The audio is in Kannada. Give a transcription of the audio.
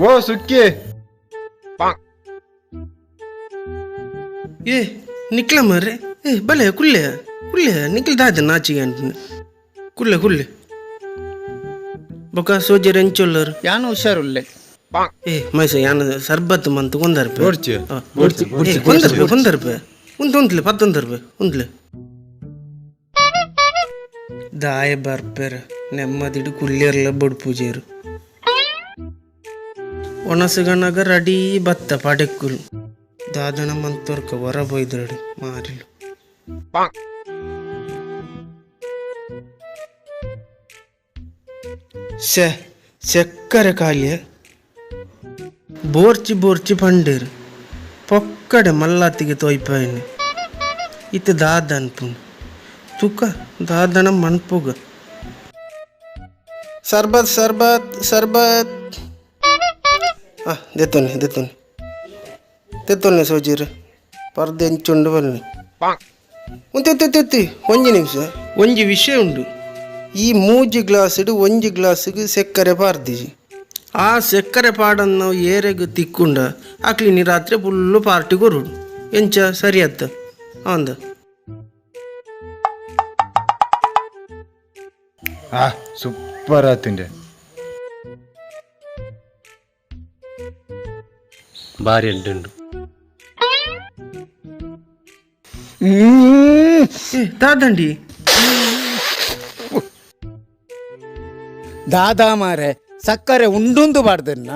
ಓ ಸುಕ್ಕಿ ಏ ನಿಕ್ಲ ಮರ್ರೆ ಏ ಬಲೆ ಕುಲ್ಲೆ ಕುಲ್ಲೆ ನಿಕ್ಲ್ ದಾದ ನಾಚಿಗೆ ಅಂತ ಕುಲ್ಲೆ ಕುಲ್ಲೆ ಬೊಕ ಸೋಜರ್ ಎಂಚೊಲ್ಲರು ಯಾನು ಹುಷಾರುಲ್ಲೆ ಏ ಮೈಸ ಯಾನ ಸರ್ಬತ್ ಮಂತ್ ಕೊಂದರ್ಪೆ ಓಡ್ಚಿ ಕೊಂದರ್ಪೆ ಉಂತ್ಲೆ 11 ರೂಪಾಯಿ ಉಂತ್ಲೆ ದಾಯ ಬರ್ಪೆರ ನೆಮ್ಮದಿಡು ಕುಲ್ಲೆರ್ಲ ಬೊಡು ಪೂಜೆರು ಒಣಸಗನಗ ರಡಿ ಬತ್ತ ಪಡೆಕ್ಕುಲು ದಾದನ ಮಂತೋರ್ಕ ಹೊರ ಬೈದ್ರಡು ಮಾರಿಲು ಚಕ್ಕರೆ ಕಾಲಿಯ ಬೋರ್ಚಿ ಬೋರ್ಚಿ ಪಂಡೇರು ಪೊಕ್ಕಡೆ ಮಲ್ಲಾತಿಗೆ ತೊಯ್ಪಾಯಿನಿ ಇತ್ತು ದಾದ ಅನ್ಪುಣ್ ತುಕ ದಾದನ ಮನ್ಪುಗ ಸರ್ಬತ್ ಸರ್ಬತ್ ಸರ್ಬತ್ ದೆತ್ತೊನ್ನೆ ಸೋಜೀರು ಪರ್ದೆ ಎಂಚುಂಡು ಬನ್ನಿ ಒಂಜಿ ನಿಮಿಷ ಒಂಜಿ ವಿಷಯ ಉಂಡು ಈ 3 ಗ್ಲಾಸ್ ಇಡು 1 ಗ್ಲಾಸ್ಗೆ ಸಕ್ಕರೆ ಪಾರ್ದಿಜಿ ಆ ಸಕ್ಕರೆ ಪಾಡನ್ನು ನಾವು ಏರೆಗೆ ತಿಕ್ಕೊಂಡ ಆಕ್ಲಿನಿ ರಾತ್ರಿ ಫುಲ್ಲು ಪಾರ್ಟಿ ಕೊರುಡು ಎಂಚ ಸರಿ ಅತ್ತ ಅಂದ ಸೂಪರ್ ಆತಿಂಡೆ ಭಾರಿ ಉಂಟು ದಾದಂಡಿ ದಾದಾ ಮಾರೆ ಸಕ್ಕರೆ ಉಂಡುಂದು ಬಾರ್ದನ್ನ